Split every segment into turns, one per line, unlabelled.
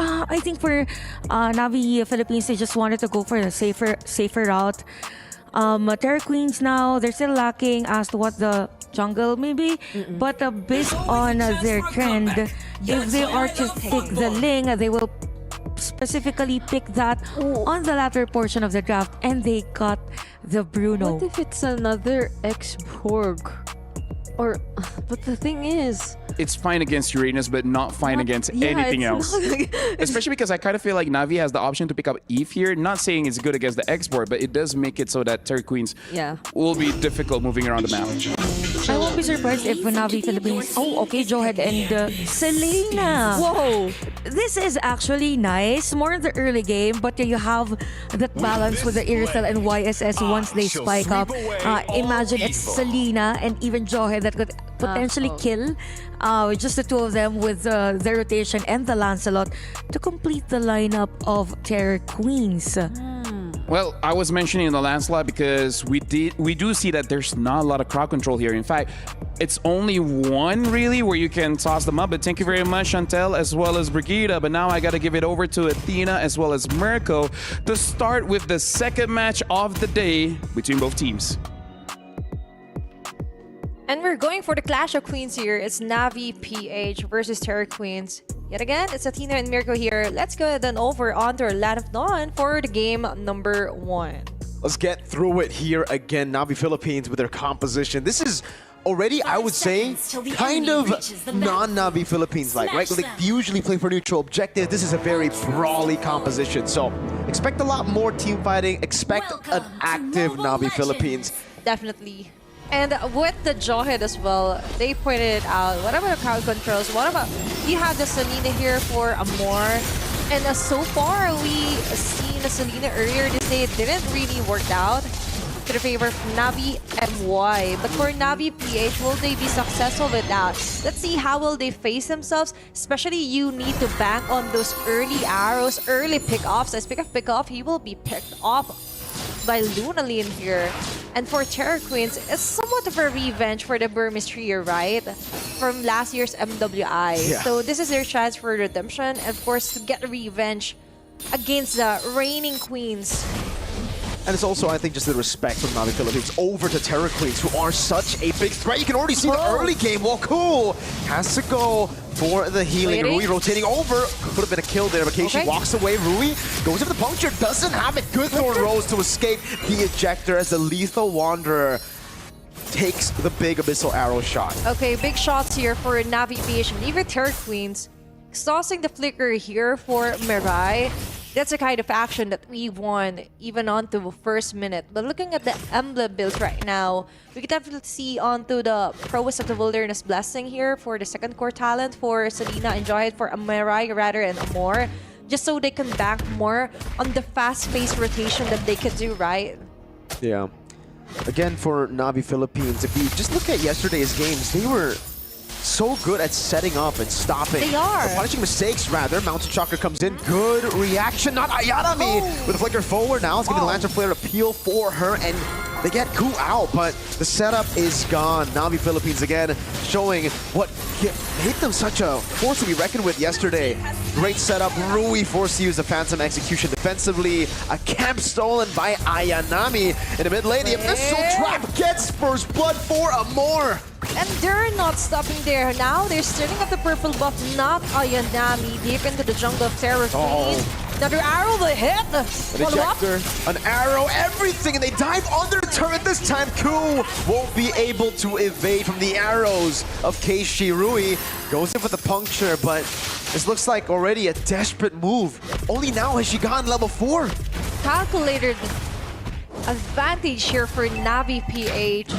I think for Navi Philippines, they just wanted to go for the safer route. Terra Queens now, they're still lacking as to what the jungle maybe, but based on their trend, if they are to pick the Ling, they will specifically pick that on the latter portion of the draft, and they got the Bruno.
What if it's another X-Borg? Or, but the thing is,
it's fine against Uranus, but not fine against anything else. Especially because I kind of feel like Navi has the option to pick up Eve here. Not saying it's good against the X-Board, but it does make it so that Terra Queens will be difficult moving around the map.
I won't be surprised if Navi Philippines... Oh, okay, Johead and Selena.
whoa!
This is actually nice. More in the early game, but you have that balance with the Irisel and YSS once they spike up. Imagine it's Selena and even Johead that could potentially kill just the two of them with the rotation and the Lancelot to complete the lineup of Terror Queens.
Well, I was mentioning the Lancelot because we do see that there's not a lot of crowd control here. In fact, it's only one really where you can toss them up. But thank you very much, Chantel, as well as Brigida. But now I got to give it over to Athena as well as Mirko to start with the second match of the day between both teams.
And we're going for the Clash of Queens here. It's Navi PH versus Terror Queens. Yet again, it's Athena and Mirko here. Let's go then over onto our Land of Dawn for the game number 1.
Let's get through it here again. Navi Philippines with their composition. This is already, I would say, kind of non-Navi Philippines-like, right? They usually play for neutral objective. This is a very brawly composition. So expect a lot more team fighting. Expect an active Navi Philippines.
Definitely. And with the Jawhead as well, they pointed out, what about the crowd controls? What about, you have the Selena here for Amor. And so far, we seen the Selena earlier this day. It didn't really work out to the favor of Navi MWI. But for Navi PH, will they be successful with that? Let's see how will they face themselves. Especially you need to bank on those early arrows, early pickoffs. As pick off, he will be picked off by Lunalyn here. And for Terror Queens, it's somewhat of a revenge for the Burmese trio, right? From last year's MWI. So this is their chance for redemption and of course to get revenge against the reigning queens.
And it's also, I think, just the respect from Navi Philippines over to Terror Queens, who are such a big threat. You can already see the early game. Well, cool. Has to go for the healing. Rui rotating over. Could have been a kill there, but Keishi walks away. Rui goes for the puncture. Doesn't have it. Good Thorn Rose to escape the ejector as the Lethal Wanderer takes the big Abyssal Arrow shot.
Okay, big shots here for Navi PH and even Terror Queens. Exhausting the flicker here for Mirai. That's the kind of action that we won even onto the first minute. But looking at the emblem build right now, we can definitely see onto the Prowess of the Wilderness Blessing here for the second core talent for Selena. Enjoy it for Mirai rather and Amor. Just so they can bank more on the fast-paced rotation that they could do, right?
Yeah. Again, for Navi Philippines, if you just look at yesterday's games, they were so good at setting up and stopping.
They are.
Or punishing mistakes, rather. Mountain Chakra comes in. Good reaction. Not Ayanami with a flicker forward now. It's going to be the Lancer Flare appeal for her, and they get Ku out, but the setup is gone. Navi Philippines again showing what made them such a force to be reckoned with yesterday. Great setup. Rui forced to use the Phantom Execution defensively. A camp stolen by Ayanami in the mid lane. The Abyssal Trap gets first blood for Amor.
And they're not stopping there. Now they're stirring up the purple buff, not Ayanami, deep into the jungle of Terror Queens. Another arrow will hit.
An ejector, an arrow, everything, and they dive under the turret this time. Ku won't be able to evade from the arrows of Keishi. Rui goes in for the puncture, but this looks like already a desperate move. Only now has she gotten level 4.
Calculated advantage here for Navi PH.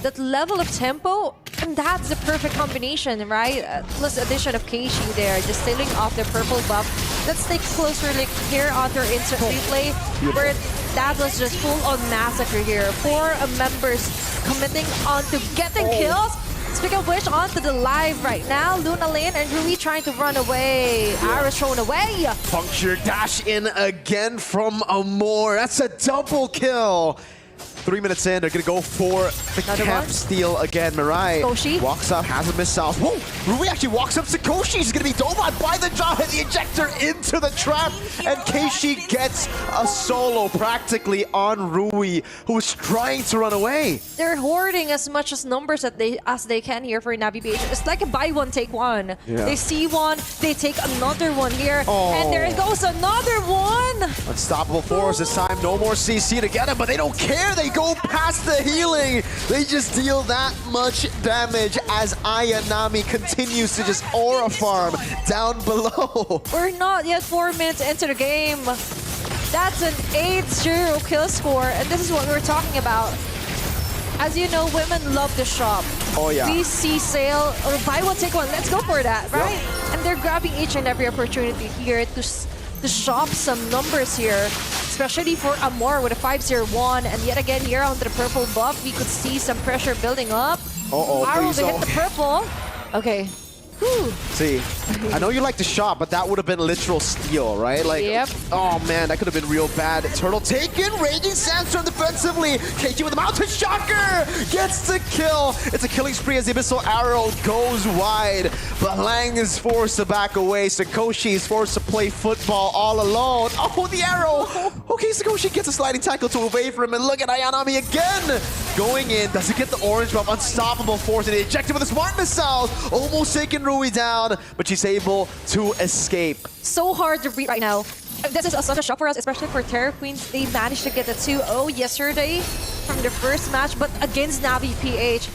That level of tempo, and that's the perfect combination, right? Plus addition of Keishi there, just stealing off the purple buff. Let's take a closer look here on their instant replay, where that was just full-on massacre here. 4 members committing on to getting kills. Speaking of which, onto the live right now. Lunalyn and Rui trying to run away. Arrows thrown away.
Puncture dash in again from Amor. That's a double kill. 3 minutes in, they're gonna go for the
Another
camp
one.
steal again. Mirai
Koshi.
walks up, has a missile. Whoa! Rui actually walks up. Sakoshi is gonna be dove on by the jaw, hit the ejector into the trap, and Keishi gets a solo practically on Rui, who was trying to run away.
They're hoarding as much as numbers as they can here for Navi PH. It's like a buy one, take one.
Yeah.
They see one, they take another one here,
Oh.
and there goes another one.
Unstoppable force this time. No more CC to get him, but they don't care. They go past the healing. They just deal that much damage as Ayanami continues to just aura farm down below.
We're not yet 4 minutes into the game. That's an 8-0 kill score, and this is what we're talking about. As you know, women love to shop.
Oh, yeah.
We see sale or buy one, take one. Let's go for that, right? And they're grabbing each and every opportunity here to shop some numbers here, especially for Amor with a 5-0-1. And yet again, here on the purple buff, we could see some pressure building up. Arrow to hit the purple. Okay. Whew.
See, I know you like to shop, but that would have been literal steal, right? Like,
Yep.
oh man, that could have been real bad. Turtle taken, Raging Sandstorm defensively. KG with a Mountain Shocker gets the kill. It's a killing spree as the Abyssal Arrow goes wide, but Lang is forced to back away. Sakoshi is forced to play football all alone. Oh, the arrow. Okay, Sakoshi gets a sliding tackle to away from him, and look at Ayanami again. Going in, does it get the orange buff? Unstoppable force, and the ejected with a smart missile. Almost taking Rui down, but she's able to escape.
So hard to read right now. This is such a shock for us, especially for Terra Queens. They managed to get a 2-0 yesterday from their first match, but against Navi PH.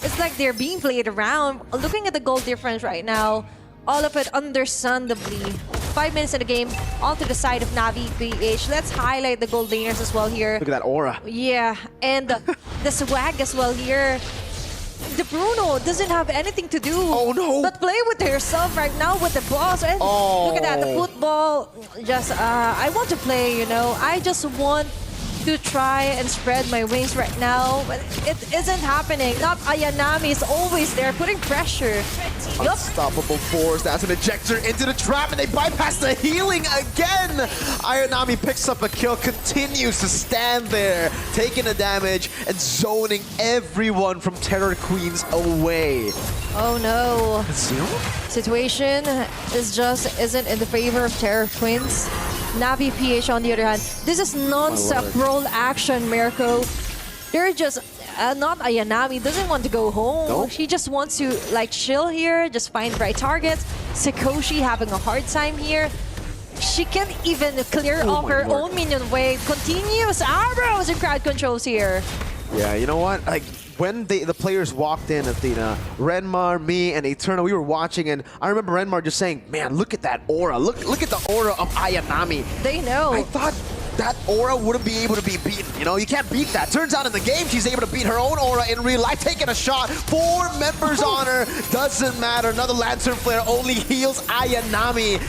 It's like they're being played around. Looking at the goal difference right now, all of it understandably. 5 minutes in the game, onto the side of Navi PH. Let's highlight the gold laners as well here.
Look at that aura.
Yeah, and the swag as well here. The Bruno doesn't have anything to do.
Oh, no.
But play with herself right now with the boss. And look at that, the football. Just, I want to play, you know. I just want to try and spread my wings right now. But it isn't happening. Not Ayanami is always there, putting pressure. Yup.
Unstoppable force. That's an ejector into the trap, and they bypass the healing again. Ayanami picks up a kill, continues to stand there, taking the damage and zoning everyone from Terror Queens away.
Oh no.
Seal?
Situation isn't in the favor of Terror Twins. Navi PH on the other hand, this is non-stop roll action, Mirko. They're just not Ayanami doesn't want to go home.
Nope.
She just wants to like chill here, just find the right targets. Sakoshi having a hard time here. She can't even clear off her own minion wave. Continuous arrows and crowd controls here.
Yeah, you know what? Like, when the players walked in, Athena, Renmar, me, and Eterna, we were watching, and I remember Renmar just saying, man, look at that aura. Look at the aura of Ayanami.
They know.
I thought that aura wouldn't be able to be beaten. You know, you can't beat that. Turns out in the game, she's able to beat her own aura in real life, taking a shot. 4 members on her. Doesn't matter. Another Lantern Flare only heals Ayanami.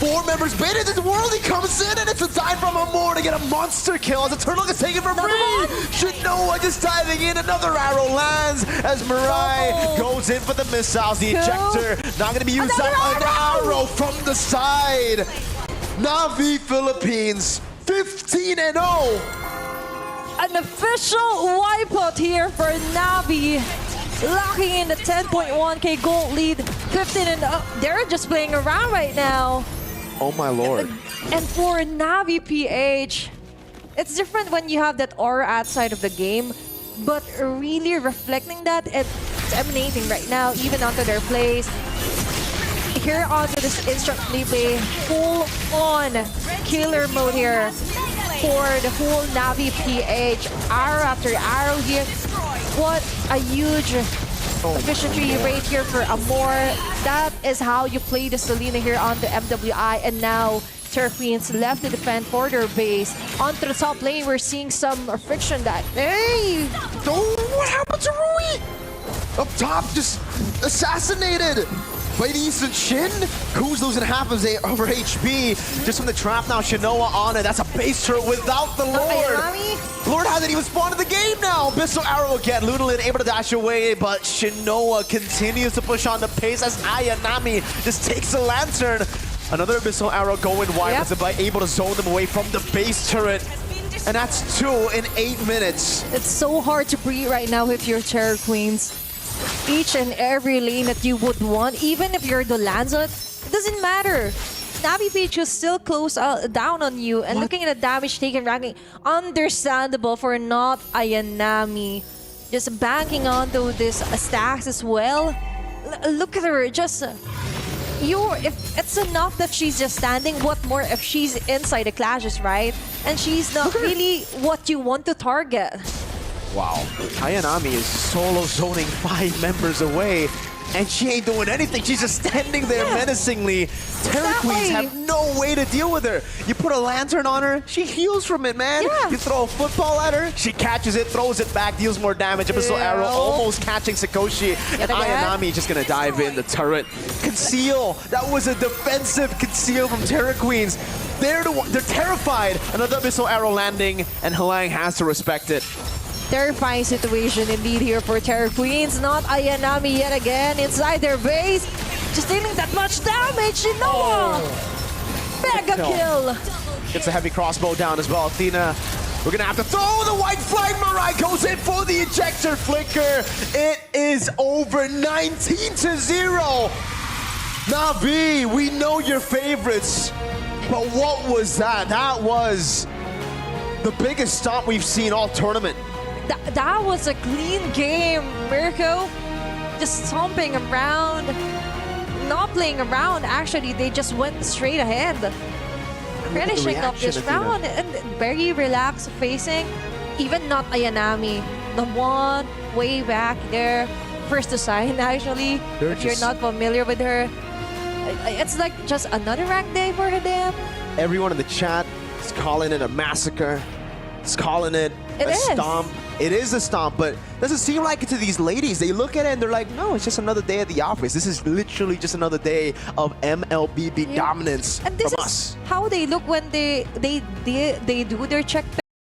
4 members baited into the world. He comes in, and it's a dive from Amor to get a monster kill as the turtle gets taken for free. Shinoa just diving in. Another arrow lands as Mirai goes in for the missiles. The ejector not going to be used up. An arrow from the side. Navi Philippines 15-0.
An official wipeout here for Navi. Locking in the 10.1k gold lead. 15-0. They're just playing around right now.
Oh my lord.
And for Navi PH, it's different when you have that aura outside of the game, but really reflecting that, it's emanating right now, even onto their plays. Here onto this instant replay, full-on killer mode here for the whole Navi PH. Arrow after arrow here. What a huge efficiency rate here for Amor. That is how you play the Selena here on the MWI, and now Terror Queens left to defend for their base. Onto the top lane, we're seeing some friction that... Hey!
Oh, what happened to Rui? Up top, just assassinated by the Eastern Shin. Who's losing half of her HP just from the trap now. Shinoa on it. That's a base turret without the Lord. Lord hasn't even spawned in the game now. Abyssal Arrow again. Lunalin able to dash away, but Shinoa continues to push on the pace as Ayanami just takes the lantern. Another Abyssal Arrow going wide. Was able to zone them away from the base turret. And that's 2 in 8 minutes.
It's so hard to breathe right now with your Terror Queens. Each and every lane that you would want, even if you're the Lanzot, it doesn't matter. Navi Page will still close down on you, and looking at the damage taken ranking, understandable for not Ayanami. Just banking onto this stacks as well. Look at her, just if it's enough that she's just standing, what more if she's inside the clashes, right? And she's not really what you want to target.
Wow. Ayanami is solo zoning 5 members away, and she ain't doing anything. She's just standing there menacingly. Terror Queens have no way to deal with her. You put a lantern on her, she heals from it, man.
Yeah.
You throw a football at her, she catches it, throws it back, deals more damage. Abyssal Arrow almost catching Sakoshi. And Ayanami just gonna dive in the turret. Conceal. That was a defensive conceal from Terror Queens. They're terrified. Another Abyssal Arrow landing, and Halang has to respect it.
Terrifying situation indeed here for Terror Queens. Not Ayanami yet again inside their base. Just dealing that much damage. Noah! Mega kill!
Gets a heavy crossbow down as well. Athena, we're gonna have to throw the white flag. Mirai goes in for the ejector flicker. It is over 19-0. Navi, we know your favorites, but what was that? That was the biggest stomp we've seen all tournament.
That was a clean game, Mirko. Just stomping around, not playing around. Actually, they just went straight ahead, finishing up this round and very relaxed facing. Even not Ayanami, the one way back there, first to sign actually. If you're not familiar with her, it's like just another rank day for them.
Everyone in the chat is calling it a massacre. It's calling it a stomp. It is a stomp, but doesn't seem like it to these ladies. They look at it and they're like, no, it's just another day at the office. This is literally just another day of MLBB dominance
And this
from
is
us.
how they look when they do their check